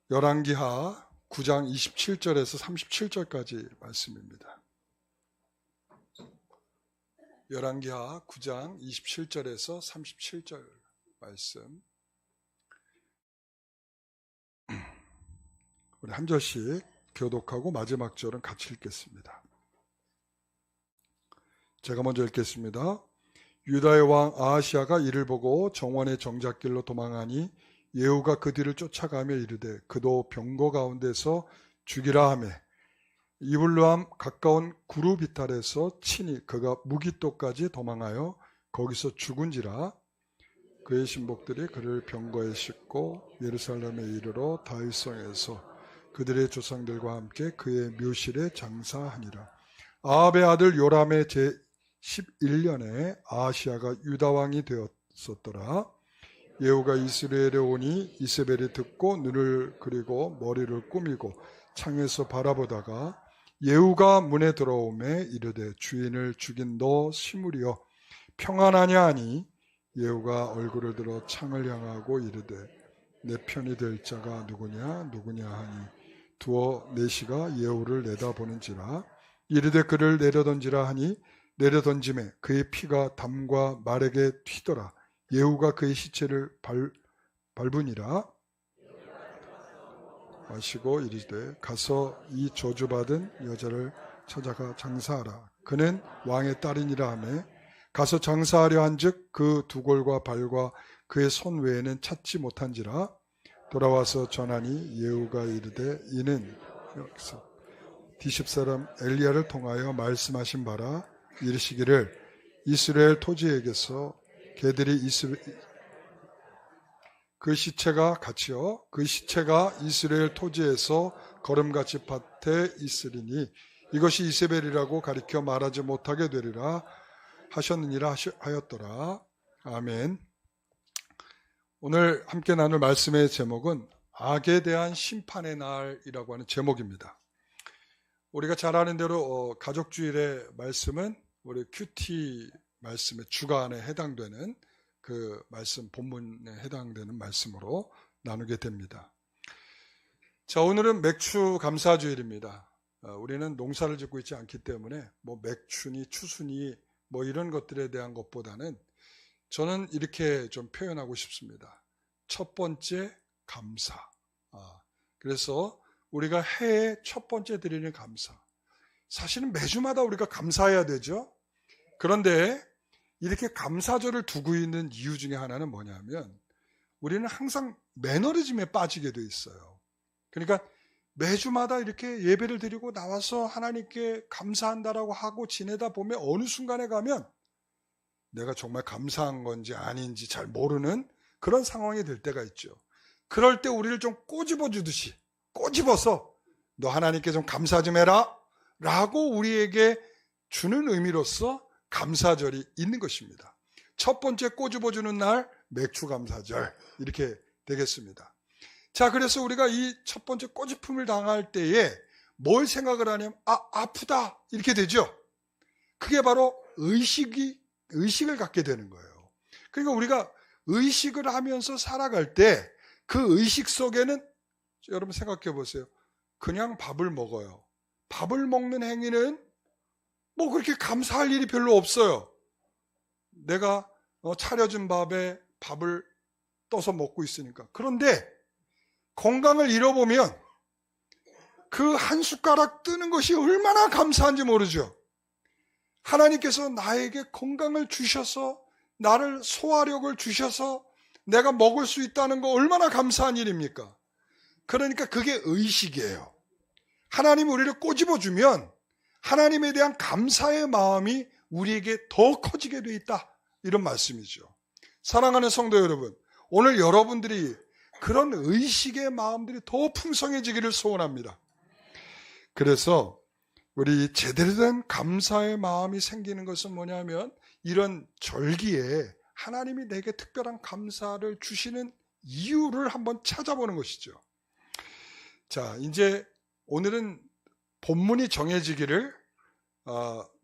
열왕기하 9장 27절에서 37절까지 말씀입니다. 열왕기하 9장 27절에서 37절 말씀. 우리 한 절씩 교독하고 마지막 절은 같이 읽겠습니다. 제가 먼저 읽겠습니다. 유다의 왕 아하시아가 이를 보고 정원의 정잣길로 도망하니 예후가 그 뒤를 쫓아가며 이르되 그도 병거 가운데서 죽이라 하매 이블루함 가까운 구르비탈에서 친히 그가 무기토까지 도망하여 거기서 죽은지라. 그의 신복들이 그를 병거에 싣고 예루살렘에 이르러 다윗성에서 그들의 조상들과 함께 그의 묘실에 장사하니라. 아합의 아들 요람의 제11년에 아하시아가 유다왕이 되었었더라. 예후가 이스라엘에 오니 이세벨이 듣고 눈을 그리고 머리를 꾸미고 창에서 바라보다가 예후가 문에 들어오매 이르되 주인을 죽인 너 시므리여 평안하냐 하니 예후가 얼굴을 들어 창을 향하고 이르되 내 편이 될 자가 누구냐 하니 두어 내시가 예후를 내다보는지라. 이르되 그를 내려던지라 하니 내려던짐에 그의 피가 담과 말에게 튀더라. 예후가 그의 시체를 밟으니라. 마시고 이르되 가서 이 저주받은 여자를 찾아가 장사하라. 그는 왕의 딸이니라 하매 가서 장사하려 한즉 그 두 골과 발과 그의 손 외에는 찾지 못한지라. 돌아와서 전하니 예후가 이르되 이는 여기서 디십 사람 엘리야를 통하여 말씀하신 바라. 이르시기를 이스라엘 토지에게서 개들이 그 시체가 이스라엘 토지에서 거름같이 밭에 있으리니 이것이 이세벨이라고 가리켜 말하지 못하게 되리라 하셨느니라 하였더라. 아멘. 오늘 함께 나눌 말씀의 제목은 악에 대한 심판의 날이라고 하는 제목입니다. 우리가 잘 아는 대로 가족주일의 말씀은 우리 큐티 말씀의 주간에 해당되는 그 말씀 본문에 해당되는 말씀으로 나누게 됩니다. 자, 오늘은 맥추 감사주일입니다. 우리는 농사를 짓고 있지 않기 때문에 뭐 맥추니 추수니 뭐 이런 것들에 대한 것보다는 저는 이렇게 좀 표현하고 싶습니다. 첫 번째 감사. 그래서 우리가 해의 첫 번째 드리는 감사. 사실은 매주마다 우리가 감사해야 되죠. 그런데 이렇게 감사절을 두고 있는 이유 중에 하나는 뭐냐면 우리는 항상 매너리즘에 빠지게 돼 있어요. 그러니까 매주마다 이렇게 예배를 드리고 나와서 하나님께 감사한다라고 하고 지내다 보면 어느 순간에 가면 내가 정말 감사한 건지 아닌지 잘 모르는 그런 상황이 될 때가 있죠. 그럴 때 우리를 좀 꼬집어 주듯이 꼬집어서 너 하나님께 좀 감사 좀 해라 라고 우리에게 주는 의미로서 감사절이 있는 것입니다. 첫 번째 꼬집어주는 날 맥추감사절 이렇게 되겠습니다. 자, 그래서 우리가 이 첫 번째 꼬집음을 당할 때에 뭘 생각을 하냐면 아프다 이렇게 되죠. 그게 바로 의식을 갖게 되는 거예요. 그러니까 우리가 의식을 하면서 살아갈 때 그 의식 속에는 여러분 생각해 보세요. 그냥 밥을 먹어요. 밥을 먹는 행위는 뭐 그렇게 감사할 일이 별로 없어요. 내가 차려준 밥에 밥을 떠서 먹고 있으니까. 그런데 건강을 잃어보면 그 한 숟가락 뜨는 것이 얼마나 감사한지 모르죠. 하나님께서 나에게 건강을 주셔서 나를 소화력을 주셔서 내가 먹을 수 있다는 거 얼마나 감사한 일입니까? 그러니까 그게 의식이에요. 하나님이 우리를 꼬집어주면 하나님에 대한 감사의 마음이 우리에게 더 커지게 돼 있다. 이런 말씀이죠. 사랑하는 성도 여러분, 오늘 여러분들이 그런 의식의 마음들이 더 풍성해지기를 소원합니다. 그래서 우리 제대로 된 감사의 마음이 생기는 것은 뭐냐면 이런 절기에 하나님이 내게 특별한 감사를 주시는 이유를 한번 찾아보는 것이죠. 자, 이제 오늘은 본문이 정해지기를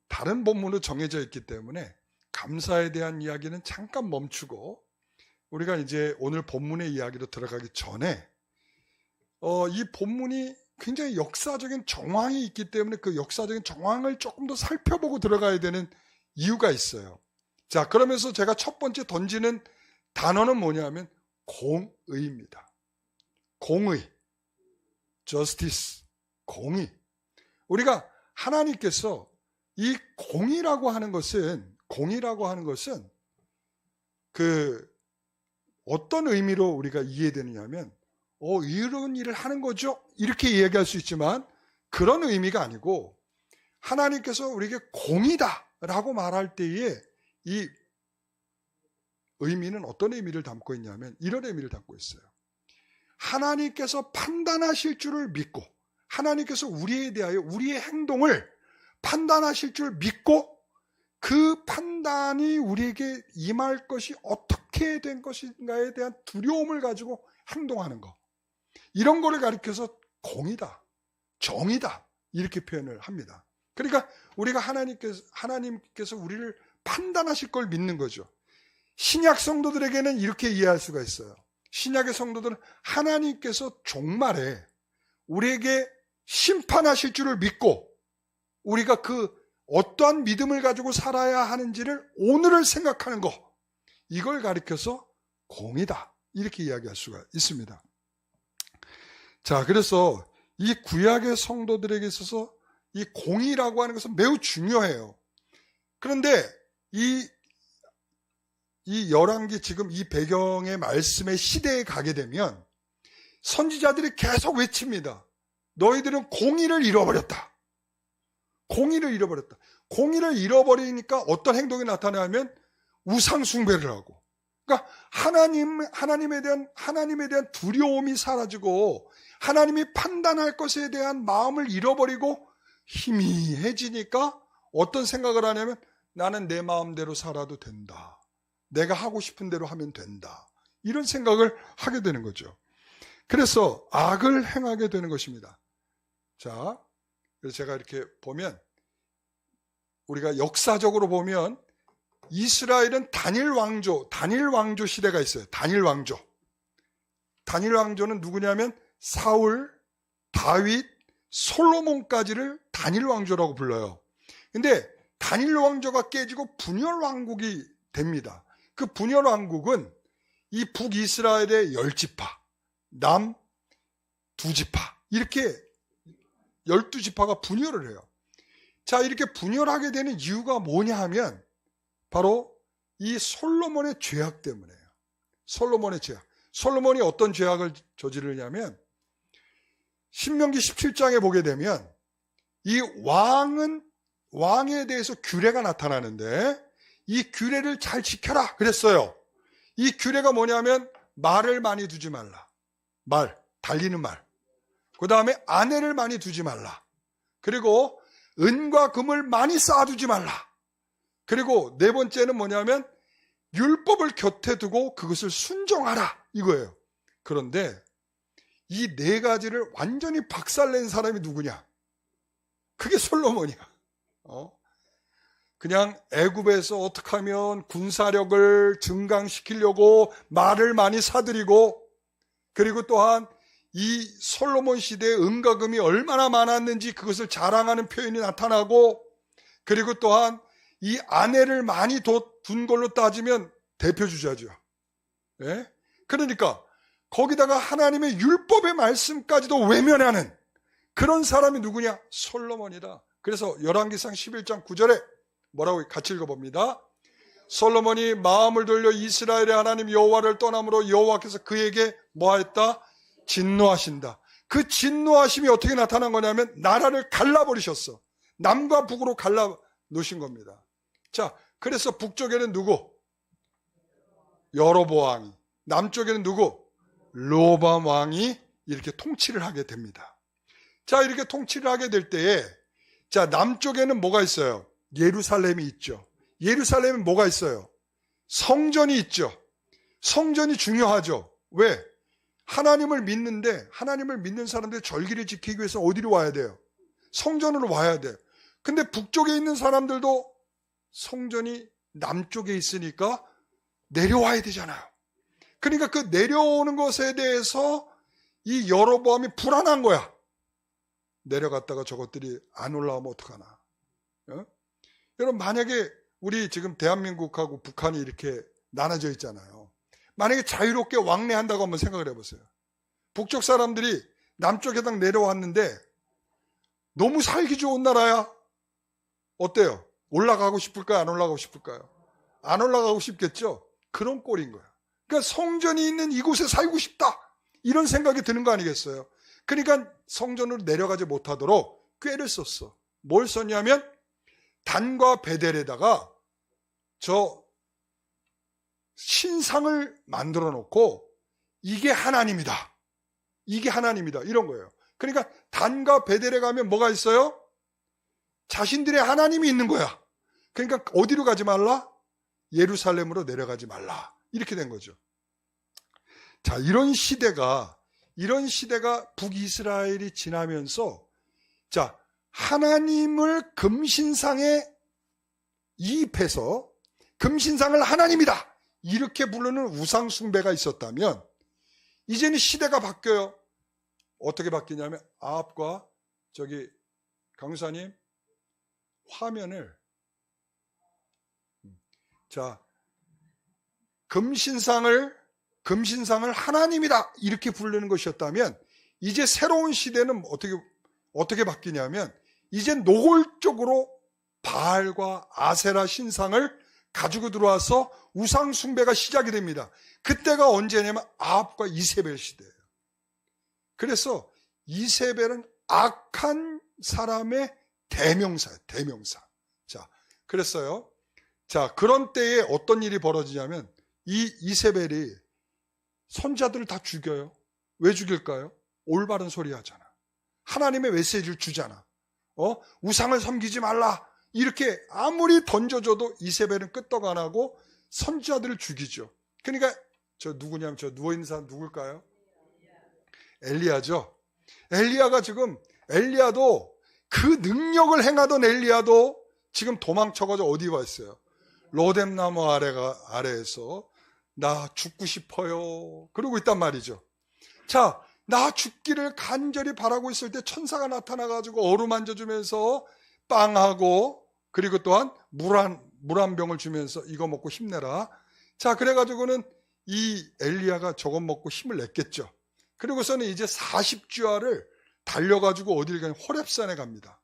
다른 본문으로 정해져 있기 때문에 감사에 대한 이야기는 잠깐 멈추고 우리가 이제 오늘 본문의 이야기로 들어가기 전에 이 본문이 굉장히 역사적인 정황이 있기 때문에 그 역사적인 정황을 조금 더 살펴보고 들어가야 되는 이유가 있어요. 자, 그러면서 제가 첫 번째 던지는 단어는 뭐냐면 공의입니다. 공의, justice, 공의. 우리가 하나님께서 이 공의라고 하는 것은 어떤 의미로 우리가 이해되느냐면 이런 일을 하는 거죠, 이렇게 이야기할 수 있지만 그런 의미가 아니고, 하나님께서 우리에게 공의다라고 말할 때에 이 의미는 어떤 의미를 담고 있냐면 이런 의미를 담고 있어요. 하나님께서 판단하실 줄을 믿고, 하나님께서 우리에 대하여 우리의 행동을 판단하실 줄 믿고, 그 판단이 우리에게 임할 것이 어떻게 된 것인가에 대한 두려움을 가지고 행동하는 것, 이런 거를 가리켜서 공이다, 정의다, 이렇게 표현을 합니다. 그러니까 우리가 하나님께서 우리를 판단하실 걸 믿는 거죠. 신약 성도들에게는 이렇게 이해할 수가 있어요. 신약의 성도들은 하나님께서 종말에 우리에게 심판하실 줄을 믿고, 우리가 그 어떠한 믿음을 가지고 살아야 하는지를 오늘을 생각하는 것, 이걸 가리켜서 공이다, 이렇게 이야기할 수가 있습니다. 자, 그래서 이 구약의 성도들에게 있어서 이 공의라고 하는 것은 매우 중요해요. 그런데 이 열왕기, 지금 이 배경의 말씀의 시대에 가게 되면 선지자들이 계속 외칩니다. 너희들은 공의를 잃어버렸다. 공의를 잃어버렸다. 공의를 잃어버리니까 어떤 행동이 나타나면 우상 숭배를 하고, 그러니까 하나님에 대한 두려움이 사라지고 하나님이 판단할 것에 대한 마음을 잃어버리고 희미해지니까 어떤 생각을 하냐면 나는 내 마음대로 살아도 된다. 내가 하고 싶은 대로 하면 된다. 이런 생각을 하게 되는 거죠. 그래서 악을 행하게 되는 것입니다. 자, 그래서 제가 이렇게 보면, 우리가 역사적으로 보면 이스라엘은 단일 왕조 시대가 있어요. 단일 왕조는 누구냐면 사울, 다윗, 솔로몬까지를 단일 왕조라고 불러요. 근데 단일 왕조가 깨지고 분열 왕국이 됩니다. 그 분열 왕국은 이 북이스라엘의 10지파, 남 2지파, 이렇게 12지파가 분열을 해요. 자, 이렇게 분열하게 되는 이유가 뭐냐 하면 바로 이 솔로몬의 죄악 때문에요. 솔로몬의 죄악. 솔로몬이 어떤 죄악을 저지르냐면 신명기 17장에 보게 되면 이 왕에 대해서 규례가 나타나는데, 이 규례를 잘 지켜라 그랬어요. 이 규례가 뭐냐면 말을 많이 두지 말라. 달리는 말. 그 다음에 아내를 많이 두지 말라. 그리고 은과 금을 많이 쌓아두지 말라. 그리고 네 번째는 뭐냐면 율법을 곁에 두고 그것을 순종하라, 이거예요. 그런데 이 네 가지를 완전히 박살낸 사람이 누구냐? 그게 솔로몬이야. 그냥 애굽에서 어떻게 하면 군사력을 증강시키려고 말을 많이 사들이고, 그리고 또한 이 솔로몬 시대에 은과 금이 얼마나 많았는지 그것을 자랑하는 표현이 나타나고, 그리고 또한 이 아내를 많이 둔 걸로 따지면 대표주자죠. 예? 그러니까 거기다가 하나님의 율법의 말씀까지도 외면하는 그런 사람이 누구냐? 솔로몬이다. 그래서 열왕기상 11장 9절에 뭐라고 같이 읽어봅니다. 솔로몬이 마음을 돌려 이스라엘의 하나님 여호와를 떠남으로 여호와께서 그에게 뭐하였다? 진노하신다. 그 진노하심이 어떻게 나타난 거냐면 나라를 갈라버리셨어. 남과 북으로 갈라놓으신 겁니다. 자, 그래서 북쪽에는 누구? 여로보암 왕이, 남쪽에는 누구? 르호보암 왕이 이렇게 통치를 하게 됩니다. 자, 이렇게 통치를 하게 될 때에, 자, 남쪽에는 뭐가 있어요? 예루살렘이 있죠. 예루살렘에 뭐가 있어요? 성전이 있죠. 성전이 중요하죠. 왜? 하나님을 믿는데, 하나님을 믿는 사람들이 절기를 지키기 위해서 어디로 와야 돼요? 성전으로 와야 돼요. 근데 북쪽에 있는 사람들도 성전이 남쪽에 있으니까 내려와야 되잖아요. 그러니까 그 내려오는 것에 대해서 이 여로보암이 불안한 거야. 내려갔다가 저것들이 안 올라오면 어떡하나. 여러분, 만약에 우리 지금 대한민국하고 북한이 이렇게 나눠져 있잖아요. 만약에 자유롭게 왕래한다고 한번 생각을 해보세요. 북쪽 사람들이 남쪽에 딱 내려왔는데 너무 살기 좋은 나라야. 어때요? 올라가고 싶을까요? 안 올라가고 싶을까요? 안 올라가고 싶겠죠? 그런 꼴인 거야. 그러니까 성전이 있는 이곳에 살고 싶다. 이런 생각이 드는 거 아니겠어요? 그러니까 성전으로 내려가지 못하도록 꾀를 썼어. 뭘 썼냐면 단과 베델에다가 저 신상을 만들어 놓고 이게 하나님이다. 이게 하나님이다. 이런 거예요. 그러니까 단과 베델에 가면 뭐가 있어요? 자신들의 하나님이 있는 거야. 그러니까 어디로 가지 말라? 예루살렘으로 내려가지 말라. 이렇게 된 거죠. 자, 이런 시대가 북이스라엘이 지나면서, 자, 하나님을 금신상에 이입해서 금신상을 하나님이다. 이렇게 부르는 우상숭배가 있었다면, 이제는 시대가 바뀌어요. 어떻게 바뀌냐면, 아합과 저기 강사님 화면을, 자, 금신상을 하나님이다. 이렇게 부르는 것이었다면, 이제 새로운 시대는 어떻게 바뀌냐면, 이제 노골적으로 바알과 아세라 신상을 가지고 들어와서 우상숭배가 시작이 됩니다. 그때가 언제냐면 아합과 이세벨 시대예요. 그래서 이세벨은 악한 사람의 대명사예요. 대명사. 자, 그랬어요. 자, 그런 때에 어떤 일이 벌어지냐면 이 이세벨이 선자들을 다 죽여요. 왜 죽일까요? 올바른 소리 하잖아. 하나님의 메시지를 주잖아. 우상을 섬기지 말라. 이렇게 아무리 던져줘도 이세벨은 끄떡 안 하고 선지자들을 죽이죠. 그러니까 저 누구냐면 저 누워있는 사람 누굴까요? 엘리야죠. 엘리야도 그 능력을 행하던 엘리야도 지금 도망쳐가지고 어디 와 있어요? 로뎀나무 아래에서 나 죽고 싶어요. 그러고 있단 말이죠. 자, 나 죽기를 간절히 바라고 있을 때 천사가 나타나가지고 어루만져주면서 빵하고 그리고 또한 물 한 병을 주면서 이거 먹고 힘내라. 자, 그래가지고는 이 엘리야가 저것 먹고 힘을 냈겠죠. 그리고서는 이제 40주야를 달려가지고 어딜 가냐? 호렙산에 갑니다.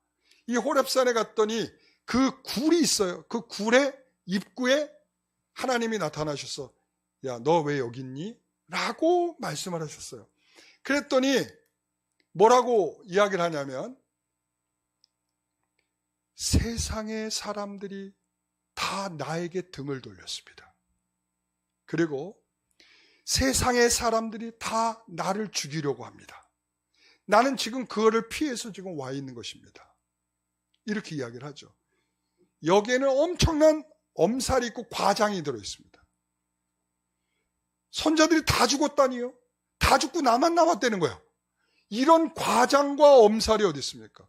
이 호렙산에 갔더니 그 굴이 있어요. 그 굴의 입구에 하나님이 나타나셔서 야, 너 왜 여기 있니? 라고 말씀을 하셨어요. 그랬더니 뭐라고 이야기를 하냐면 세상의 사람들이 다 나에게 등을 돌렸습니다. 그리고 세상의 사람들이 다 나를 죽이려고 합니다. 나는 지금 그거를 피해서 지금 와 있는 것입니다. 이렇게 이야기를 하죠. 여기에는 엄청난 엄살이 있고 과장이 들어있습니다. 선자들이 다 죽었다니요. 다 죽고 나만 남았다는 거야. 이런 과장과 엄살이 어디 있습니까?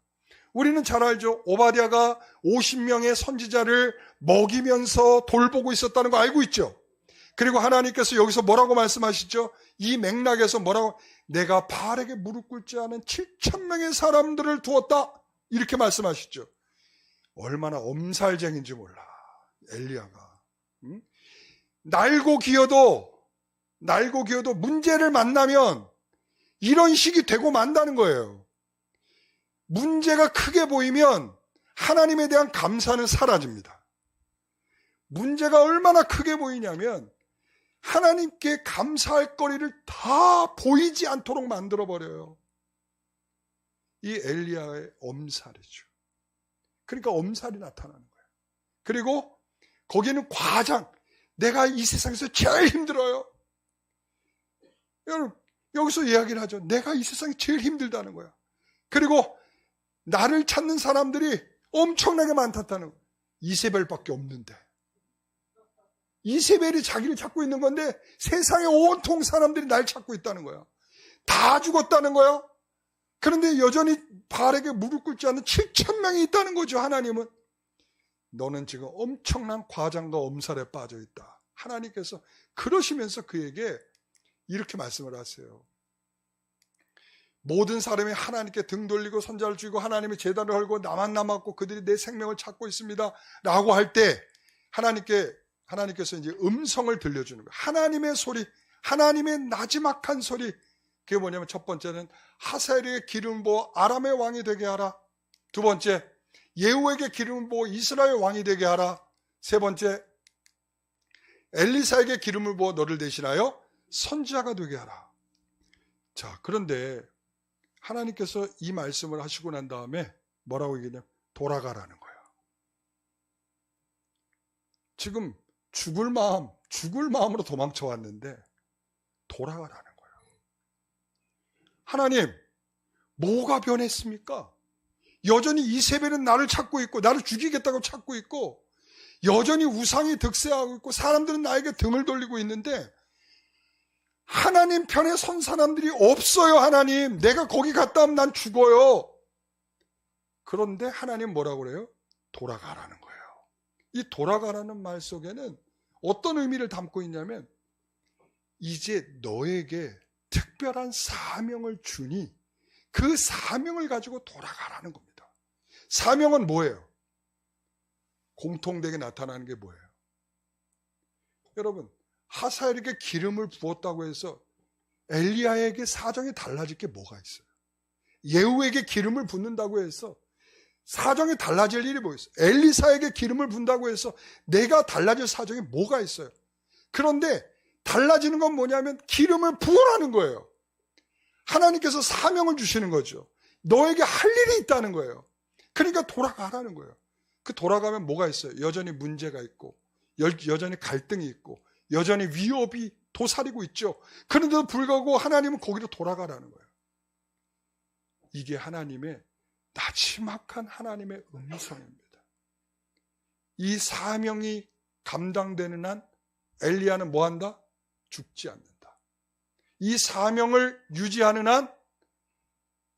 우리는 잘 알죠. 오바댜가 50명의 선지자를 먹이면서 돌보고 있었다는 거 알고 있죠. 그리고 하나님께서 여기서 뭐라고 말씀하시죠? 이 맥락에서 뭐라고? 내가 바알에게 무릎 꿇지 않은 7,000명의 사람들을 두었다. 이렇게 말씀하시죠. 얼마나 엄살쟁인지 몰라. 엘리야가. 날고 기어도 문제를 만나면 이런 식이 되고 만다는 거예요. 문제가 크게 보이면 하나님에 대한 감사는 사라집니다. 문제가 얼마나 크게 보이냐면 하나님께 감사할 거리를 다 보이지 않도록 만들어버려요. 이 엘리야의 엄살이죠. 그러니까 엄살이 나타나는 거예요. 그리고 거기는 과장, 내가 이 세상에서 제일 힘들어요. 여러분, 여기서 이야기를 하죠. 내가 이 세상에 제일 힘들다는 거야. 그리고 나를 찾는 사람들이 엄청나게 많다는 거야. 이세벨밖에 없는데. 이세벨이 자기를 찾고 있는 건데 세상의 온통 사람들이 날 찾고 있다는 거야. 다 죽었다는 거야. 그런데 여전히 바알에게 무릎 꿇지 않는 7,000명이 있다는 거죠. 하나님은. 너는 지금 엄청난 과장과 엄살에 빠져 있다. 하나님께서 그러시면서 그에게 이렇게 말씀을 하세요. 모든 사람이 하나님께 등 돌리고 손자를 쥐고 하나님의 제단을 헐고 나만 남았고 그들이 내 생명을 찾고 있습니다 라고 할 때 하나님께서 이제 음성을 들려주는 거예요. 하나님의 소리, 하나님의 나지막한 소리. 그게 뭐냐면 첫 번째는 하사엘에게 기름을 부어 아람의 왕이 되게 하라. 두 번째, 예후에게 기름을 부어 이스라엘 왕이 되게 하라. 세 번째, 엘리사에게 기름을 부어 너를 대신하여 선지자가 되게 하라. 자, 그런데 하나님께서 이 말씀을 하시고 난 다음에 뭐라고 얘기냐면 돌아가라는 거예요. 지금 죽을 마음으로 도망쳐 왔는데 돌아가라는 거예요. 하나님, 뭐가 변했습니까? 여전히 이세벨은 나를 찾고 있고 나를 죽이겠다고 찾고 있고 여전히 우상이 득세하고 있고 사람들은 나에게 등을 돌리고 있는데 하나님 편에 선 사람들이 없어요. 하나님, 내가 거기 갔다 오면 난 죽어요. 그런데 하나님 뭐라고 그래요? 돌아가라는 거예요. 이 돌아가라는 말 속에는 어떤 의미를 담고 있냐면 이제 너에게 특별한 사명을 주니 그 사명을 가지고 돌아가라는 겁니다. 사명은 뭐예요? 공통되게 나타나는 게 뭐예요? 여러분, 하사엘에게 기름을 부었다고 해서 엘리야에게 사정이 달라질 게 뭐가 있어요? 예후에게 기름을 붓는다고 해서 사정이 달라질 일이 뭐 있어요? 엘리사에게 기름을 붓는다고 해서 내가 달라질 사정이 뭐가 있어요? 그런데 달라지는 건 뭐냐면 기름을 부으라는 거예요. 하나님께서 사명을 주시는 거죠. 너에게 할 일이 있다는 거예요. 그러니까 돌아가라는 거예요. 그 돌아가면 뭐가 있어요? 여전히 문제가 있고 여전히 갈등이 있고 여전히 위협이 도사리고 있죠. 그런데도 불구하고 하나님은 거기로 돌아가라는 거예요. 이게 하나님의 나지막한 하나님의 음성입니다. 이 사명이 감당되는 한 엘리야는 뭐한다? 죽지 않는다. 이 사명을 유지하는 한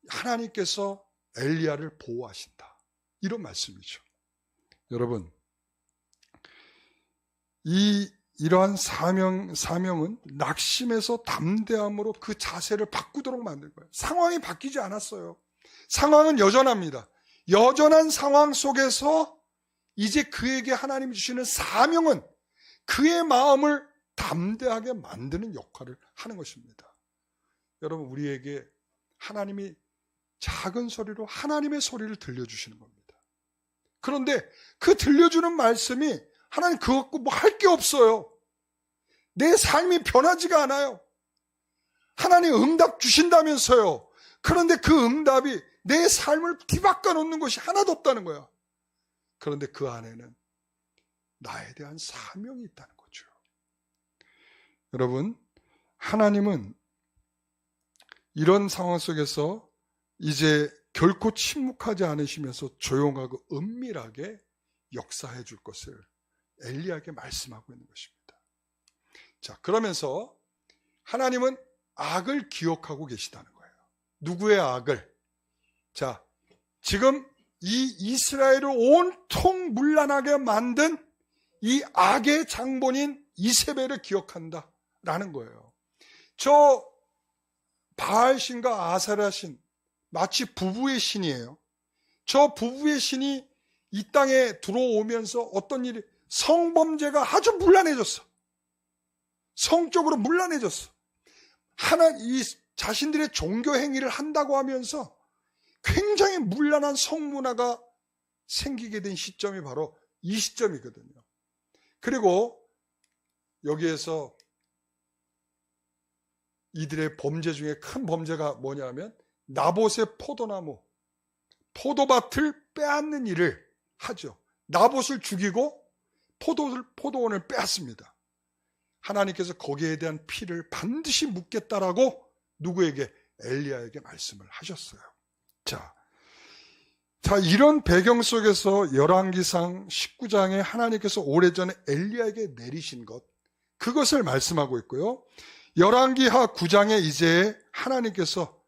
하나님께서 엘리야를 보호하신다. 이런 말씀이죠. 여러분, 이러한 사명은 낙심에서 담대함으로 그 자세를 바꾸도록 만든 거예요. 상황이 바뀌지 않았어요. 상황은 여전합니다. 여전한 상황 속에서 이제 그에게 하나님이 주시는 사명은 그의 마음을 담대하게 만드는 역할을 하는 것입니다. 여러분, 우리에게 하나님이 작은 소리로 하나님의 소리를 들려주시는 겁니다. 그런데 그 들려주는 말씀이 하나님 그거 갖고 뭐 할 게 없어요. 내 삶이 변하지가 않아요. 하나님 응답 주신다면서요. 그런데 그 응답이 내 삶을 뒤바꿔 놓는 것이 하나도 없다는 거야. 그런데 그 안에는 나에 대한 사명이 있다는 거죠. 여러분, 하나님은 이런 상황 속에서 이제 결코 침묵하지 않으시면서 조용하고 은밀하게 역사해 줄 것을 엘리야에게 말씀하고 있는 것입니다. 자, 그러면서 하나님은 악을 기억하고 계시다는 거예요. 누구의 악을? 자, 지금 이 이스라엘을 온통 문란하게 만든 이 악의 장본인 이세벨을 기억한다라는 거예요. 저 바알신과 아세라신 마치 부부의 신이에요. 저 부부의 신이 이 땅에 들어오면서 어떤 일이 성범죄가 아주 문란해졌어. 성적으로 문란해졌어. 이 자신들의 종교 행위를 한다고 하면서 굉장히 문란한 성문화가 생기게 된 시점이 바로 이 시점이거든요. 그리고 여기에서 이들의 범죄 중에 큰 범죄가 뭐냐면 나봇의 포도나무, 포도밭을 빼앗는 일을 하죠. 나봇을 죽이고 포도원을 빼앗습니다. 하나님께서 거기에 대한 피를 반드시 묻겠다라고 누구에게? 엘리야에게 말씀을 하셨어요. 자, 이런 배경 속에서 열왕기상 19장에 하나님께서 오래전에 엘리야에게 내리신 것, 그것을 말씀하고 있고요. 열왕기하 9장에 이제 하나님께서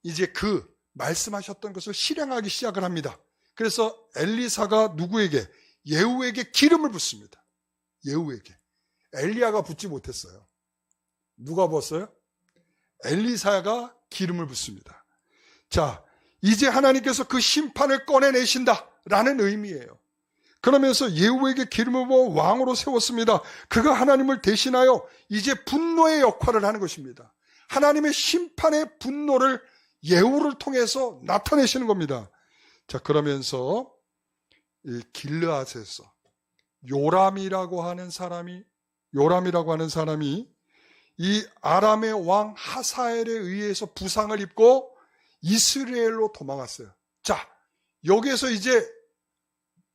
이제 그 말씀하셨던 것을 실행하기 시작을 합니다. 그래서 엘리사가 누구에게? 예후에게 기름을 붓습니다. 예후에게. 엘리야가 붓지 못했어요. 누가 부었어요? 엘리사가 기름을 붓습니다. 자, 이제 하나님께서 그 심판을 꺼내내신다라는 의미예요. 그러면서 예후에게 기름을 부어 왕으로 세웠습니다. 그가 하나님을 대신하여 이제 분노의 역할을 하는 것입니다. 하나님의 심판의 분노를 예후를 통해서 나타내시는 겁니다. 자, 그러면서 이 길르앗에서 요람이라고 하는 사람이 이 아람의 왕 하사엘에 의해서 부상을 입고 이스라엘로 도망갔어요. 자, 여기에서 이제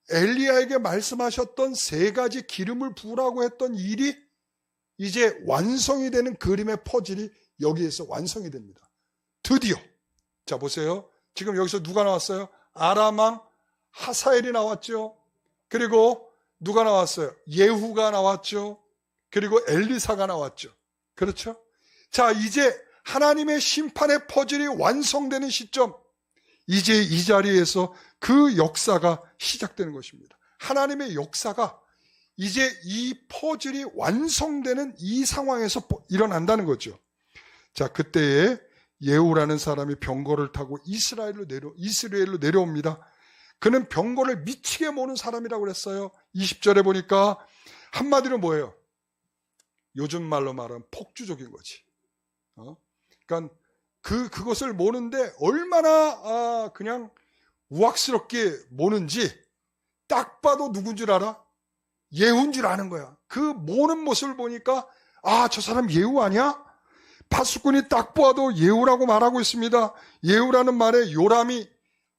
엘리야에게 말씀하셨던 세 가지 기름을 부으라고 했던 일이 이제 완성이 되는 그림의 퍼즐이 여기에서 완성이 됩니다. 드디어. 자, 보세요. 지금 여기서 누가 나왔어요? 아람 왕 하사엘이 나왔죠. 그리고 누가 나왔어요? 예후가 나왔죠. 그리고 엘리사가 나왔죠. 그렇죠? 자, 이제 하나님의 심판의 퍼즐이 완성되는 시점, 이제 이 자리에서 그 역사가 시작되는 것입니다. 하나님의 역사가 이제 이 퍼즐이 완성되는 이 상황에서 일어난다는 거죠. 자, 그때에 예후라는 사람이 병거를 타고 이스라엘로 내려옵니다. 그는 병거를 미치게 모는 사람이라고 그랬어요. 20절에 보니까 한마디로 뭐예요? 요즘 말로 말하면 폭주족인 거지. 그러니까 그것을 모는데 얼마나 그냥 우악스럽게 모는지 딱 봐도 누군 줄 알아? 예후인 줄 아는 거야. 그 모는 모습을 보니까 저 사람 예후 아니야? 파수꾼이 딱 봐도 예후라고 말하고 있습니다. 예후라는 말에 요람이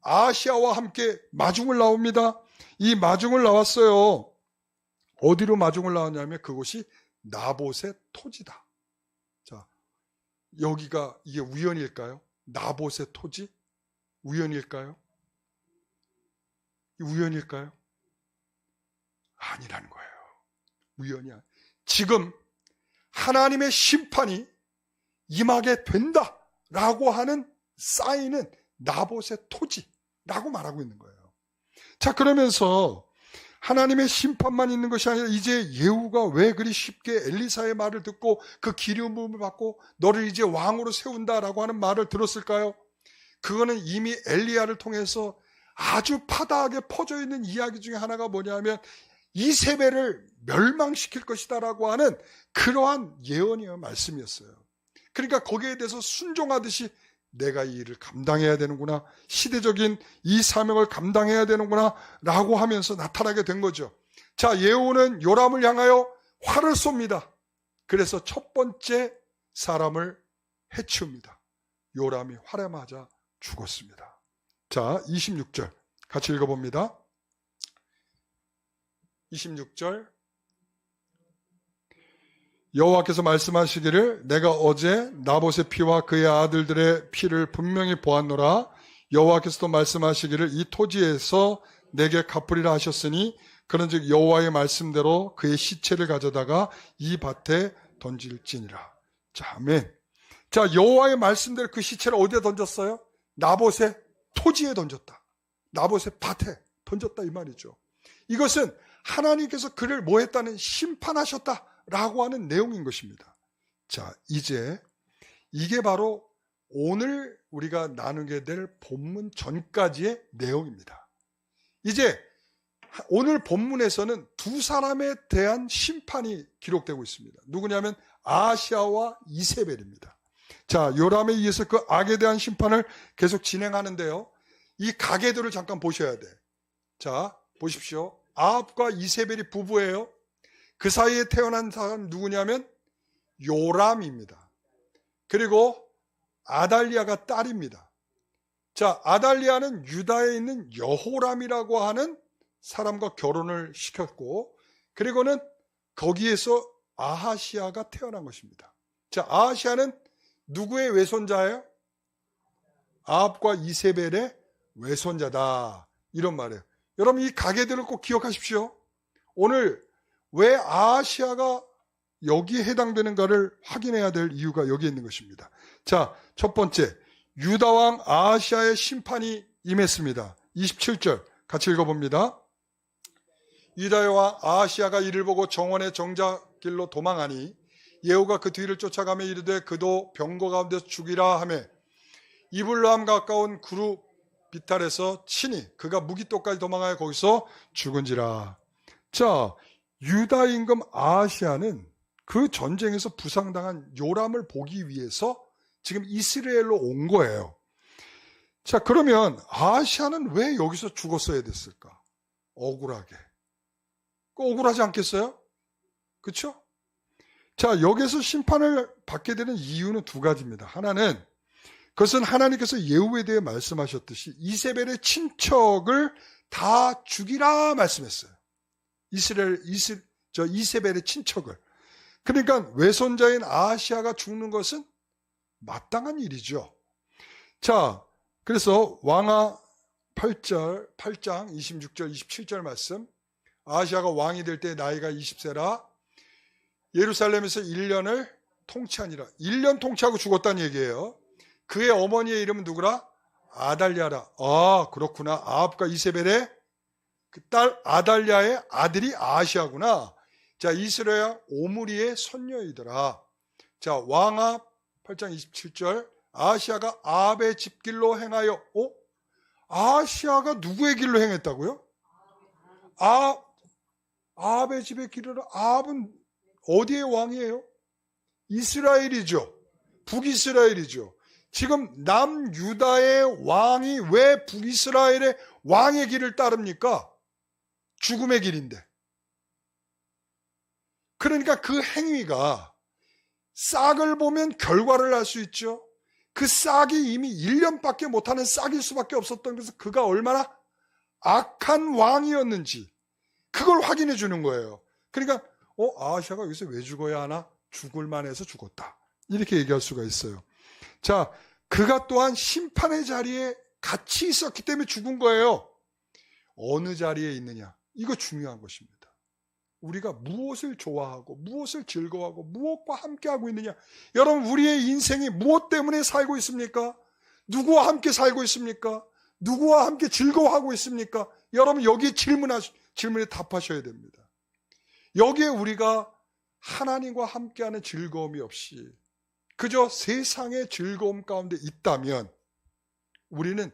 아하시아와 함께 마중을 나옵니다. 이 마중을 나왔어요. 어디로 마중을 나왔냐면 그곳이 나봇의 토지다. 자, 여기가 이게 우연일까요? 나봇의 토지? 우연일까요? 우연일까요? 아니라는 거예요. 우연이야. 지금 하나님의 심판이 임하게 된다라고 하는 사인은 나봇의 토지라고 말하고 있는 거예요. 자, 그러면서 하나님의 심판만 있는 것이 아니라 이제 예후가 왜 그리 쉽게 엘리사의 말을 듣고 그 기름을 받고 너를 이제 왕으로 세운다라고 하는 말을 들었을까요? 그거는 이미 엘리야를 통해서 아주 파다하게 퍼져 있는 이야기 중에 하나가 뭐냐면 이세벨을 멸망시킬 것이다라고 하는 그러한 예언이요, 말씀이었어요. 그러니까 거기에 대해서 순종하듯이 내가 이 일을 감당해야 되는구나, 시대적인 이 사명을 감당해야 되는구나 라고 하면서 나타나게 된 거죠. 자, 예후는 요람을 향하여 활을 쏩니다. 그래서 첫 번째 사람을 해치웁니다. 요람이 활에 맞아 죽었습니다. 자, 26절 같이 읽어봅니다. 26절 여호와께서 말씀하시기를 내가 어제 나봇의 피와 그의 아들들의 피를 분명히 보았노라. 여호와께서도 말씀하시기를 이 토지에서 내게 갚으리라 하셨으니 그런즉 여호와의 말씀대로 그의 시체를 가져다가 이 밭에 던질지니라. 자, 아멘. 자, 여호와의 말씀대로 그 시체를 어디에 던졌어요? 나봇의 토지에 던졌다. 나봇의 밭에 던졌다 이 말이죠. 이것은 하나님께서 그를 뭐 했다는 심판하셨다 라고 하는 내용인 것입니다. 자, 이제 이게 바로 오늘 우리가 나누게 될 본문 전까지의 내용입니다. 이제 오늘 본문에서는 두 사람에 대한 심판이 기록되고 있습니다. 누구냐면 아하시아와 이세벨입니다. 자, 요람에 의해서 그 악에 대한 심판을 계속 진행하는데요. 이 가계들을 잠깐 보셔야 돼. 자, 보십시오. 아합과 이세벨이 부부예요. 그 사이에 태어난 사람 누구냐면 요람입니다. 그리고 아달리아가 딸입니다. 자, 아달리아는 유다에 있는 여호람이라고 하는 사람과 결혼을 시켰고, 그리고는 거기에서 아하시아가 태어난 것입니다. 자, 아하시아는 누구의 외손자예요? 아합과 이세벨의 외손자다. 이런 말이에요. 여러분, 이 가계들을 꼭 기억하십시오. 오늘 왜 아하시아가 여기에 해당되는가를 확인해야 될 이유가 여기에 있는 것입니다. 자, 첫 번째, 유다왕 아하시아의 심판이 임했습니다. 27절 같이 읽어봅니다. 유다의 왕 아하시아가 이를 보고 정원의 정자길로 도망하니 예후가 그 뒤를 쫓아가며 이르되 그도 병거 가운데서 죽이라 하매 이블람 가까운 그룹 비탈에서 친히 그가 무기토까지 도망하여 거기서 죽은지라. 자, 유다 임금 아하시아는 그 전쟁에서 부상당한 요람을 보기 위해서 지금 이스라엘로 온 거예요. 자, 그러면 아하시아는 왜 여기서 죽었어야 됐을까? 억울하게. 억울하지 않겠어요? 그렇죠? 자, 여기서 심판을 받게 되는 이유는 두 가지입니다. 하나는 그것은 하나님께서 예후에 대해 말씀하셨듯이 이세벨의 친척을 다 죽이라 말씀했어요. 이세벨의 친척을. 그러니까 외손자인 아하시아가 죽는 것은 마땅한 일이죠. 자, 그래서 왕하 8장 26절 27절 말씀, 아하시아가 왕이 될 때 나이가 20세라 예루살렘에서 1년을 통치하니라. 1년 통치하고 죽었다는 얘기예요. 그의 어머니의 이름은 누구라? 아달랴라. 아, 그렇구나. 아합과 이세벨의 그 딸 아달랴의 아들이 아하시아구나. 자, 이스라엘 오므리의 손녀이더라. 자, 왕하 8장 27절, 아하시아가 아합의 집길로 행하여, 아하시아가 누구의 길로 행했다고요? 아합의 집의 길로. 아합은 어디의 왕이에요? 이스라엘이죠. 북이스라엘이죠. 지금 남유다의 왕이 왜 북이스라엘의 왕의 길을 따릅니까? 죽음의 길인데. 그러니까 그 행위가 싹을 보면 결과를 알 수 있죠. 그 싹이 이미 1년밖에 못하는 싹일 수밖에 없었던 것은 그가 얼마나 악한 왕이었는지 그걸 확인해 주는 거예요. 그러니까 아하시아가 여기서 왜 죽어야 하나? 죽을 만해서 죽었다. 이렇게 얘기할 수가 있어요. 자, 그가 또한 심판의 자리에 같이 있었기 때문에 죽은 거예요. 어느 자리에 있느냐? 이거 중요한 것입니다. 우리가 무엇을 좋아하고 무엇을 즐거워하고 무엇과 함께하고 있느냐? 여러분, 우리의 인생이 무엇 때문에 살고 있습니까? 누구와 함께 살고 있습니까? 누구와 함께 즐거워하고 있습니까? 여러분, 여기에 질문에 답하셔야 됩니다. 여기에 우리가 하나님과 함께하는 즐거움이 없이 그저 세상의 즐거움 가운데 있다면 우리는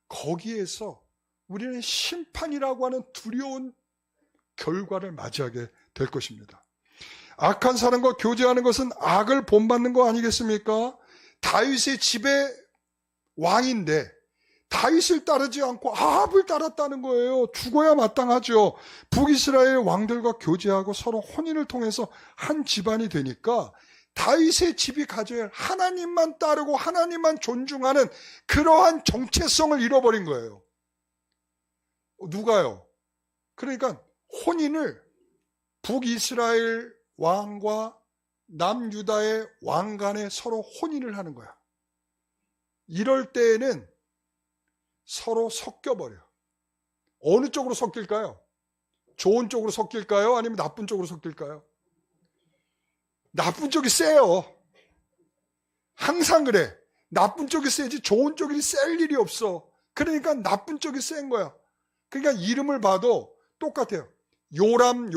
거기에서 우리는 심판이라고 하는 두려운 결과를 맞이하게 될 것입니다. 악한 사람과 교제하는 것은 악을 본받는 거 아니겠습니까? 다윗의 집의 왕인데 다윗을 따르지 않고 아합을 따랐다는 거예요. 죽어야 마땅하죠. 북이스라엘 왕들과 교제하고 서로 혼인을 통해서 한 집안이 되니까 다윗의 집이 가져야 할 하나님만 따르고 하나님만 존중하는 그러한 정체성을 잃어버린 거예요. 누가요? 그러니까 혼인을 북이스라엘 왕과 남유다의 왕 간에 서로 혼인을 하는 거야. 이럴 때에는 서로 섞여버려. 어느 쪽으로 섞일까요? 좋은 쪽으로 섞일까요? 아니면 나쁜 쪽으로 섞일까요? 나쁜 쪽이 세요. 항상 그래. 나쁜 쪽이 세지 좋은 쪽이 셀 일이 없어. 그러니까 나쁜 쪽이 센 거야. 그러니까 이름을 봐도 똑같아요. 요람,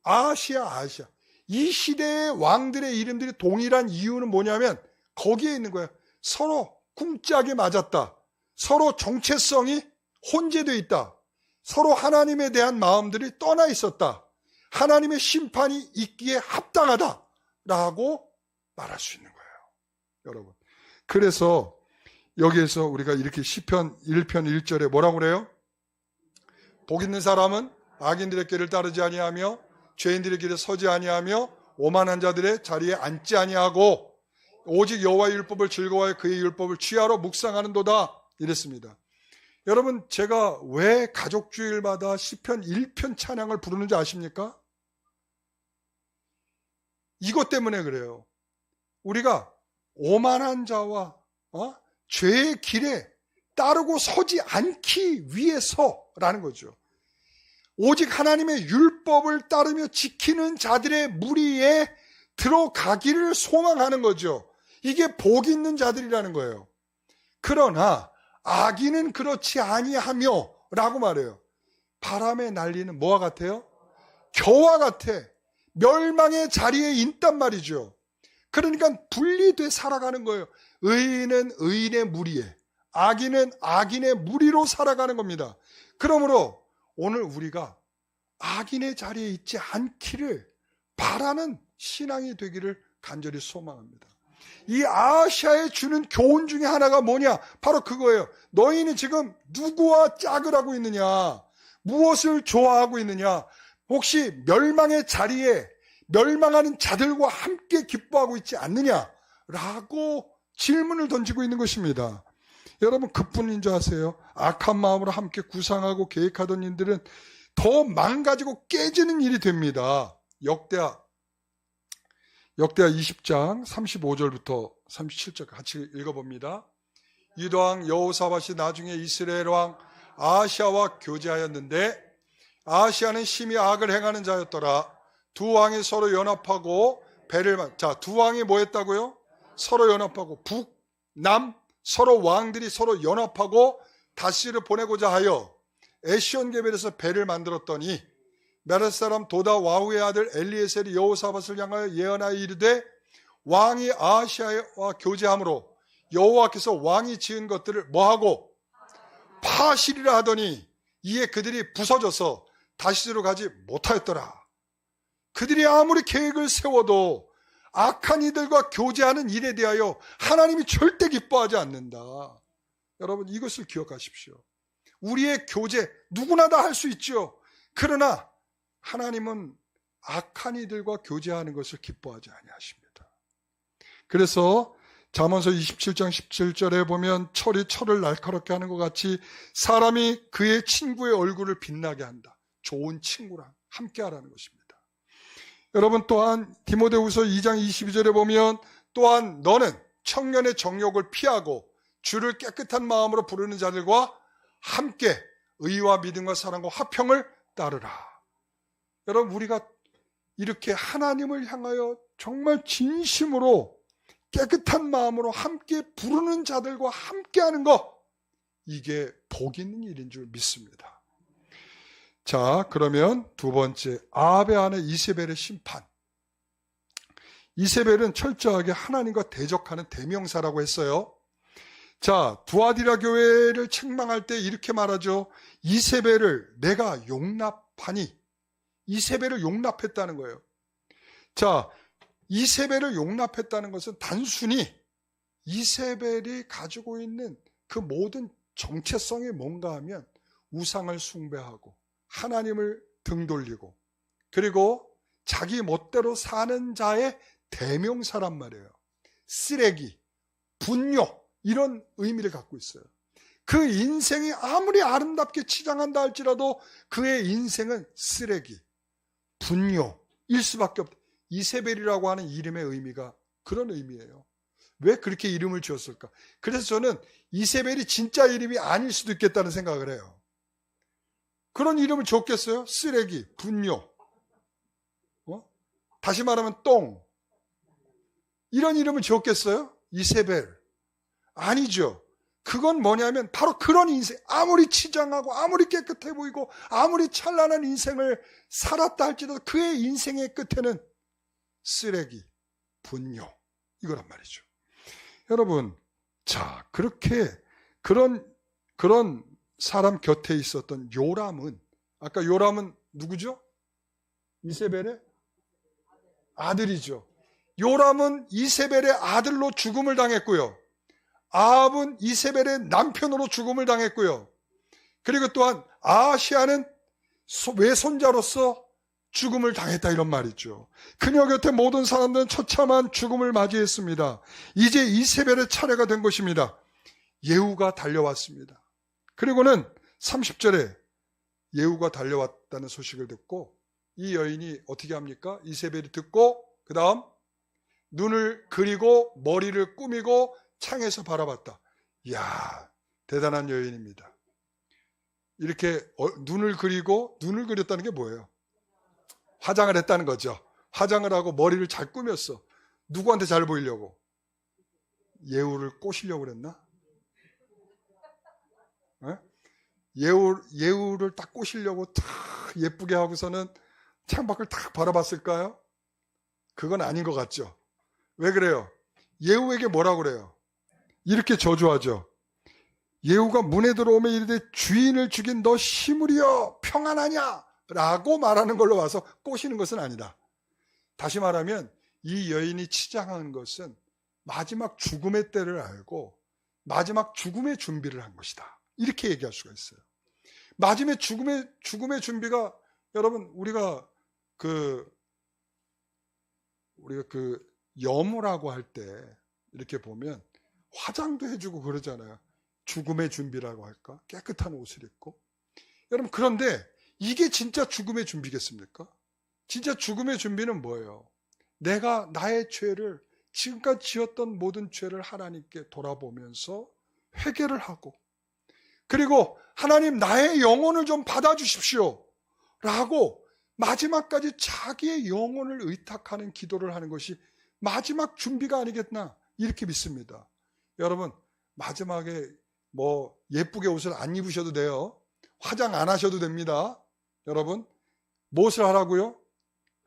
아하시아. 이 시대의 왕들의 이름들이 동일한 이유는 뭐냐면 거기에 있는 거예요. 서로 궁짝이 맞았다. 서로 정체성이 혼재되어 있다. 서로 하나님에 대한 마음들이 떠나 있었다. 하나님의 심판이 있기에 합당하다라고 말할 수 있는 거예요. 여러분. 그래서 여기에서 우리가 이렇게 시편 1편 1절에 뭐라고 그래요? 복 있는 사람은 악인들의 길을 따르지 아니하며 죄인들의 길에 서지 아니하며 오만한 자들의 자리에 앉지 아니하고 오직 여호와의 율법을 즐거워하여 그의 율법을 취하러 묵상하는도다. 이랬습니다. 여러분, 제가 왜 가족주일마다 시편 1편 찬양을 부르는지 아십니까? 이것 때문에 그래요. 우리가 오만한 자와 죄의 길에 따르고 서지 않기 위해서라는 거죠. 오직 하나님의 율법을 따르며 지키는 자들의 무리에 들어가기를 소망하는 거죠. 이게 복 있는 자들이라는 거예요. 그러나 악인은 그렇지 아니하며 라고 말해요. 바람에 날리는 뭐와 같아요? 겨와 같아. 멸망의 자리에 있단 말이죠. 그러니까 분리돼 살아가는 거예요. 의인은 의인의 무리에, 악인은 악인의 무리로 살아가는 겁니다. 그러므로 오늘 우리가 악인의 자리에 있지 않기를 바라는 신앙이 되기를 간절히 소망합니다. 이 아시아에 주는 교훈 중에 하나가 뭐냐? 바로 그거예요. 너희는 지금 누구와 짝을 하고 있느냐? 무엇을 좋아하고 있느냐? 혹시 멸망의 자리에 멸망하는 자들과 함께 기뻐하고 있지 않느냐? 라고 질문을 던지고 있는 것입니다. 여러분, 그뿐인 줄 아세요? 악한 마음으로 함께 구상하고 계획하던 일들은 더 망가지고 깨지는 일이 됩니다. 역대하 20장 35절부터 37절 같이 읽어봅니다. 유다왕 여호사밧이 나중에 이스라엘 왕 아하시아와 교제하였는데 아하시아는 심히 악을 행하는 자였더라. 두 왕이 서로 연합하고 두 왕이 뭐 했다고요? 서로 연합하고 북남 서로 왕들이 서로 연합하고 다시를 보내고자 하여 에시온게벨에서 배를 만들었더니 메렛 사람 도다 와후의 아들 엘리에셀이 여호사밧을 향하여 예언하여 이르되 왕이 아하시아와 교제함으로 여호와께서 왕이 지은 것들을 뭐하고 파시리라 하더니 이에 그들이 부서져서 다시로 가지 못하였더라. 그들이 아무리 계획을 세워도 악한 이들과 교제하는 일에 대하여 하나님이 절대 기뻐하지 않는다. 여러분, 이것을 기억하십시오. 우리의 교제 누구나 다 할 수 있죠. 그러나 하나님은 악한 이들과 교제하는 것을 기뻐하지 아니하십니다. 그래서 잠언서 27장 17절에 보면 철이 철을 날카롭게 하는 것 같이 사람이 그의 친구의 얼굴을 빛나게 한다. 좋은 친구랑 함께 하라는 것입니다. 여러분, 또한 디모데후서 2장 22절에 보면 또한 너는 청년의 정욕을 피하고 주를 깨끗한 마음으로 부르는 자들과 함께 의와 믿음과 사랑과 화평을 따르라. 여러분, 우리가 이렇게 하나님을 향하여 정말 진심으로 깨끗한 마음으로 함께 부르는 자들과 함께 하는 것, 이게 복 있는 일인 줄 믿습니다. 자, 그러면 두 번째, 아합의 아내 이세벨의 심판. 이세벨은 철저하게 하나님과 대적하는 대명사라고 했어요. 자, 두아디라 교회를 책망할 때 이렇게 말하죠. 이세벨을 내가 용납하니. 이세벨을 용납했다는 거예요. 자, 이세벨을 용납했다는 것은 단순히 이세벨이 가지고 있는 그 모든 정체성이 뭔가 하면 우상을 숭배하고 하나님을 등돌리고 그리고 자기 멋대로 사는 자의 대명사란 말이에요. 쓰레기, 분뇨, 이런 의미를 갖고 있어요. 그 인생이 아무리 아름답게 치장한다 할지라도 그의 인생은 쓰레기, 분뇨일 수밖에 없다. 이세벨이라고 하는 이름의 의미가 그런 의미예요. 왜 그렇게 이름을 지었을까? 그래서 저는 이세벨이 진짜 이름이 아닐 수도 있겠다는 생각을 해요. 그런 이름을 줬겠어요? 쓰레기, 분뇨, 다시 말하면 똥, 이런 이름을 줬겠어요? 이세벨. 아니죠. 그건 뭐냐면 바로 그런 인생, 아무리 치장하고 아무리 깨끗해 보이고 아무리 찬란한 인생을 살았다 할지라도 그의 인생의 끝에는 쓰레기, 분뇨, 이거란 말이죠. 여러분, 자, 그렇게 그런 사람 곁에 있었던 요람은, 아까 요람은 누구죠? 이세벨의 아들이죠. 요람은 이세벨의 아들로 죽음을 당했고요. 아합은 이세벨의 남편으로 죽음을 당했고요. 그리고 또한 아하시아는 외손자로서 죽음을 당했다, 이런 말이죠. 그녀 곁에 모든 사람들은 처참한 죽음을 맞이했습니다. 이제 이세벨의 차례가 된 것입니다. 예후가 달려왔습니다. 그리고는 30절에 예후가 달려왔다는 소식을 듣고 이 여인이 어떻게 합니까? 이세벨이 듣고 그 다음 눈을 그리고 머리를 꾸미고 창에서 바라봤다. 이야, 대단한 여인입니다. 이렇게 눈을 그렸다는 게 뭐예요? 화장을 했다는 거죠. 화장을 하고 머리를 잘 꾸몄어. 누구한테 잘 보이려고? 예후를 꼬시려고 그랬나? 네? 예후를 딱 꼬시려고 탁 예쁘게 하고서는 창밖을 탁 바라봤을까요? 그건 아닌 것 같죠. 왜 그래요? 예후에게 뭐라고 그래요? 이렇게 저주하죠. 예후가 문에 들어오면 이르되 주인을 죽인 너 시므리여 평안하냐? 라고 말하는 걸로 와서 꼬시는 것은 아니다. 다시 말하면 이 여인이 치장한 것은 마지막 죽음의 때를 알고 마지막 죽음의 준비를 한 것이다. 이렇게 얘기할 수가 있어요. 마지막 죽음의 준비가, 여러분, 우리가 그 여무라고 할 때 이렇게 보면 화장도 해주고 그러잖아요. 죽음의 준비라고 할까? 깨끗한 옷을 입고. 여러분, 그런데 이게 진짜 죽음의 준비겠습니까? 진짜 죽음의 준비는 뭐예요? 내가 나의 죄를, 지금까지 지었던 모든 죄를 하나님께 돌아보면서 회개를 하고, 그리고 하나님 나의 영혼을 좀 받아주십시오 라고 마지막까지 자기의 영혼을 의탁하는 기도를 하는 것이 마지막 준비가 아니겠나, 이렇게 믿습니다. 여러분, 마지막에 뭐 예쁘게 옷을 안 입으셔도 돼요. 화장 안 하셔도 됩니다. 여러분, 무엇을 하라고요?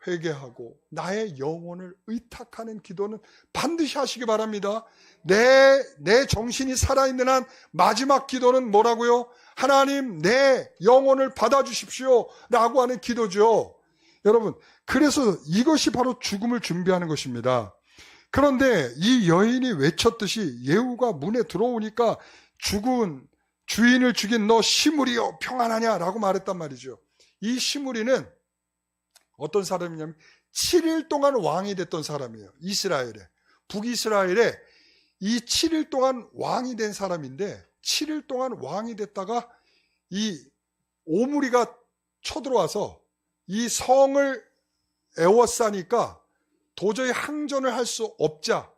회개하고 나의 영혼을 의탁하는 기도는 반드시 하시기 바랍니다. 내 정신이 살아있는 한 마지막 기도는 뭐라고요? 하나님 내 영혼을 받아주십시오 라고 하는 기도죠. 여러분, 그래서 이것이 바로 죽음을 준비하는 것입니다. 그런데 이 여인이 외쳤듯이 예후가 문에 들어오니까 죽은 주인을 죽인 너 시므리여 평안하냐 라고 말했단 말이죠. 이 시므리는 어떤 사람이냐면 7일 동안 왕이 됐던 사람이에요. 이스라엘에, 북이스라엘에 이 7일 동안 왕이 된 사람인데, 7일 동안 왕이 됐다가 이 오므리가 쳐들어와서 이 성을 에워싸니까 도저히 항전을 할 수 없자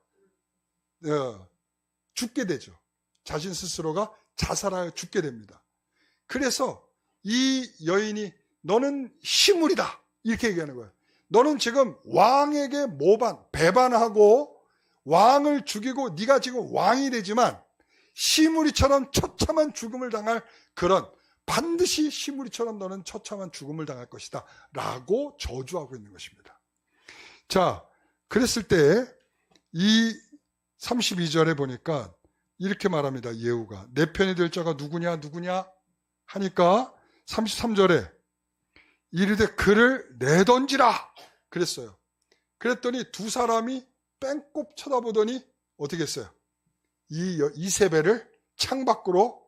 죽게 되죠. 자신 스스로가 자살하여 죽게 됩니다. 그래서 이 여인이 너는 시므리다 이렇게 얘기하는 거예요. 너는 지금 왕에게 배반하고 왕을 죽이고 네가 지금 왕이 되지만 시므리처럼 처참한 죽음을 당할 그런, 반드시 시므리처럼 너는 처참한 죽음을 당할 것이다 라고 저주하고 있는 것입니다. 자, 그랬을 때 이 32절에 보니까 이렇게 말합니다. 예후가 내 편이 될 자가 누구냐 하니까 33절에 이르되 그를 내던지라 그랬어요. 그랬더니 두 사람이 뺑꼽 쳐다보더니 어떻게 했어요? 이 이세벨을 창밖으로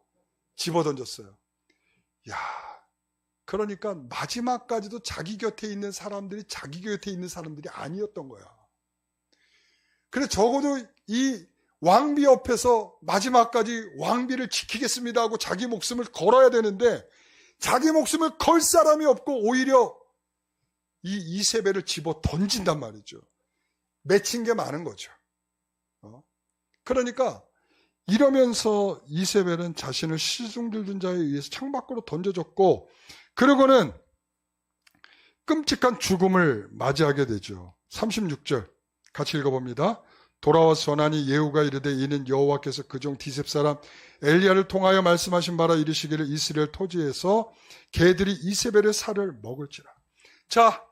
집어던졌어요. 야, 그러니까 마지막까지도 자기 곁에 있는 사람들이 아니었던 거야. 그래서 적어도 이 왕비 옆에서 마지막까지 왕비를 지키겠습니다 하고 자기 목숨을 걸어야 되는데 자기 목숨을 걸 사람이 없고 오히려 이 이세벨을 집어 던진단 말이죠. 맺힌 게 많은 거죠. 그러니까 이러면서 이세벨은 자신을 시중 들든 자에 의해서 창밖으로 던져졌고, 그러고는 끔찍한 죽음을 맞이하게 되죠. 36절 같이 읽어봅니다. 돌아와서 전하니 예후가 이르되 이는 여호와께서 그종 디셉 사람 엘리야를 통하여 말씀하신 바라 이르시기를 이스라엘 토지에서 개들이 이세벨의 살을 먹을지라. 자,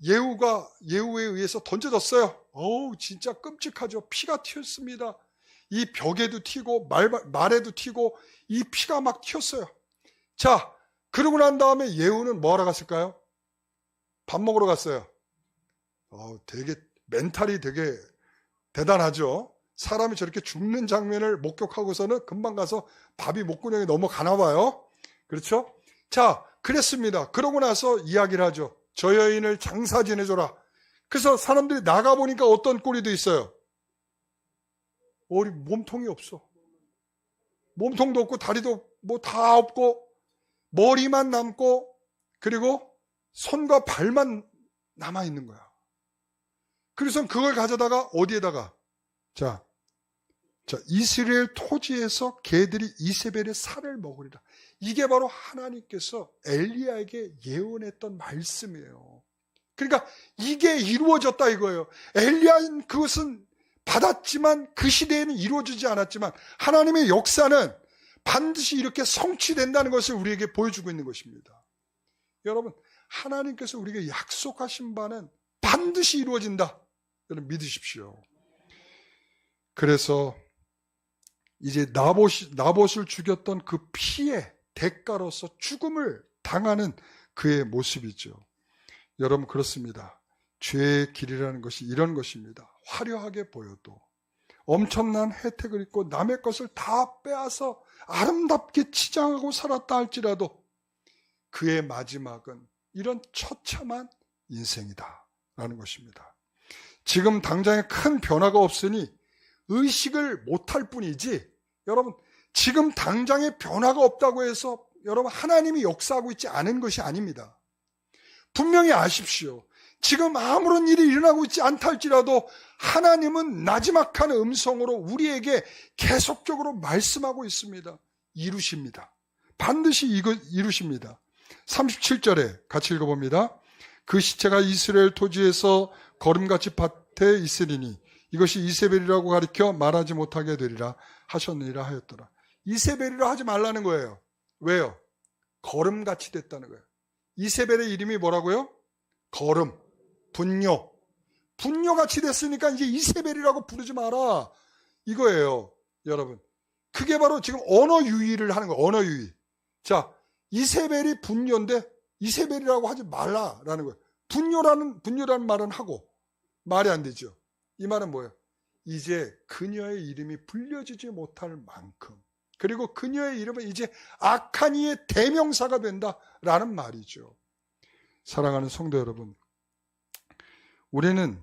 예후에 의해서 던져졌어요. 어우, 진짜 끔찍하죠. 피가 튀었습니다. 이 벽에도 튀고 말에도 튀고 이 피가 막 튀었어요. 자, 그러고 난 다음에 예후는 뭐 하러 갔을까요? 밥 먹으러 갔어요. 되게 멘탈이 되게 대단하죠. 사람이 저렇게 죽는 장면을 목격하고서는 금방 가서 밥이 목구멍에 넘어가나 봐요. 그렇죠? 자, 그랬습니다. 그러고 나서 이야기를 하죠. 저 여인을 장사 지내줘라. 그래서 사람들이 나가보니까 어떤 꼴이 돼 있어요? 몸통이 없어. 몸통도 없고 다리도 뭐 다 없고 머리만 남고 그리고 손과 발만 남아있는 거야. 그래서 그걸 가져다가 어디에다가 자 이스라엘 토지에서 개들이 이세벨의 살을 먹으리라. 이게 바로 하나님께서 엘리야에게 예언했던 말씀이에요. 그러니까 이게 이루어졌다 이거예요. 엘리야는 그것은 받았지만 그 시대에는 이루어지지 않았지만 하나님의 역사는 반드시 이렇게 성취된다는 것을 우리에게 보여주고 있는 것입니다. 여러분, 하나님께서 우리에게 약속하신 바는 반드시 이루어진다. 여러분 믿으십시오. 그래서 이제 나봇을 죽였던 그 피의 대가로서 죽음을 당하는 그의 모습이죠. 여러분, 그렇습니다. 죄의 길이라는 것이 이런 것입니다. 화려하게 보여도 엄청난 혜택을 입고 남의 것을 다 빼앗아 아름답게 치장하고 살았다 할지라도 그의 마지막은 이런 처참한 인생이다 라는 것입니다. 지금 당장에 큰 변화가 없으니 의식을 못할 뿐이지, 여러분, 지금 당장에 변화가 없다고 해서 여러분 하나님이 역사하고 있지 않은 것이 아닙니다. 분명히 아십시오. 지금 아무런 일이 일어나고 있지 않다 할지라도 하나님은 나지막한 음성으로 우리에게 계속적으로 말씀하고 있습니다. 이루십니다. 반드시 이루십니다. 37절에 같이 읽어봅니다. 그 시체가 이스라엘 토지에서 거름같이 밭에 있으리니 이것이 이세벨이라고 가리켜 말하지 못하게 되리라 하셨느니라 하였더라. 이세벨이라 하지 말라는 거예요. 왜요? 거름같이 됐다는 거예요. 이세벨의 이름이 뭐라고요? 거름, 분뇨. 분뇨같이 됐으니까 이제 이세벨이라고 부르지 마라 이거예요. 여러분, 그게 바로 지금 언어 유희를 하는 거예요. 언어 유희. 자, 이세벨이 분뇨인데 이세벨이라고 하지 말라라는 거예요. 분뇨라는 말은 하고 말이 안 되죠. 이 말은 뭐예요? 이제 그녀의 이름이 불려지지 못할 만큼, 그리고 그녀의 이름은 이제 악한 이의 대명사가 된다라는 말이죠. 사랑하는 성도 여러분, 우리는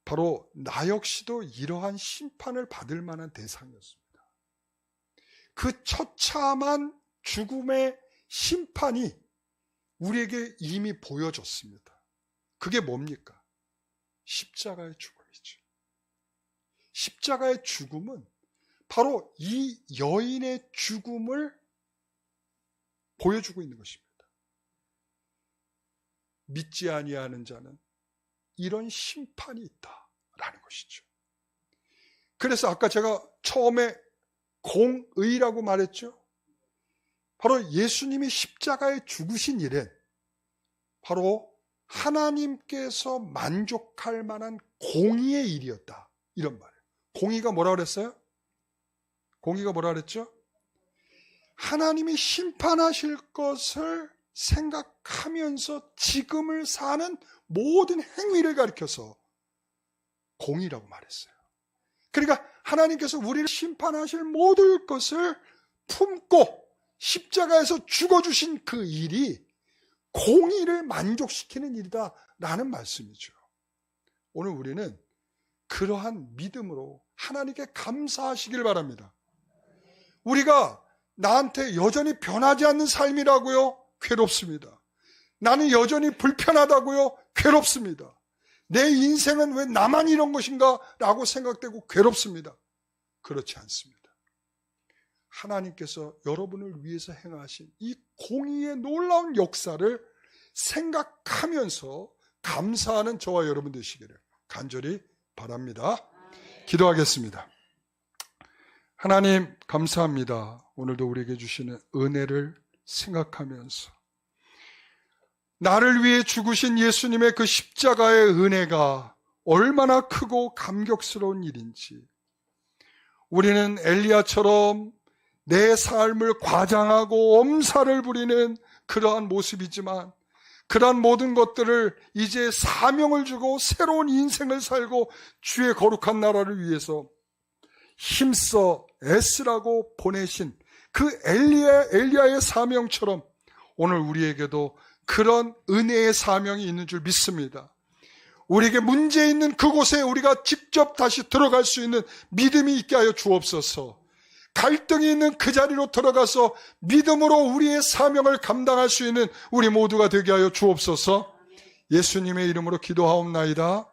바로 나 역시도 이러한 심판을 받을 만한 대상이었습니다. 그 처참한 죽음의 심판이 우리에게 이미 보여졌습니다. 그게 뭡니까? 십자가의 죽음이죠. 십자가의 죽음은 바로 이 여인의 죽음을 보여주고 있는 것입니다. 믿지 아니하는 자는 이런 심판이 있다라는 것이죠. 그래서 아까 제가 처음에 공의라고 말했죠. 바로 예수님이 십자가에 죽으신 일은 바로 하나님께서 만족할 만한 공의의 일이었다, 이런 말이에요. 공의가 뭐라 그랬어요? 공의가 뭐라 그랬죠? 하나님이 심판하실 것을 생각하면서 지금을 사는 모든 행위를 가리켜서 공의라고 말했어요. 그러니까 하나님께서 우리를 심판하실 모든 것을 품고 십자가에서 죽어주신 그 일이 공의를 만족시키는 일이다 라는 말씀이죠. 오늘 우리는 그러한 믿음으로 하나님께 감사하시길 바랍니다. 우리가 나한테 여전히 변하지 않는 삶이라고요? 괴롭습니다. 나는 여전히 불편하다고요? 괴롭습니다. 내 인생은 왜 나만 이런 것인가? 라고 생각되고 괴롭습니다. 그렇지 않습니다. 하나님께서 여러분을 위해서 행하신 이 공의의 놀라운 역사를 생각하면서 감사하는 저와 여러분 되시기를 간절히 바랍니다. 기도하겠습니다. 하나님, 감사합니다. 오늘도 우리에게 주시는 은혜를 생각하면서 나를 위해 죽으신 예수님의 그 십자가의 은혜가 얼마나 크고 감격스러운 일인지, 우리는 엘리야처럼 내 삶을 과장하고 엄살을 부리는 그러한 모습이지만, 그러한 모든 것들을 이제 사명을 주고 새로운 인생을 살고 주의 거룩한 나라를 위해서 힘써 애쓰라고 보내신 그 엘리야의 사명처럼 오늘 우리에게도 그런 은혜의 사명이 있는 줄 믿습니다. 우리에게 문제 있는 그곳에 우리가 직접 다시 들어갈 수 있는 믿음이 있게 하여 주옵소서. 갈등이 있는 그 자리로 들어가서 믿음으로 우리의 사명을 감당할 수 있는 우리 모두가 되게 하여 주옵소서. 예수님의 이름으로 기도하옵나이다.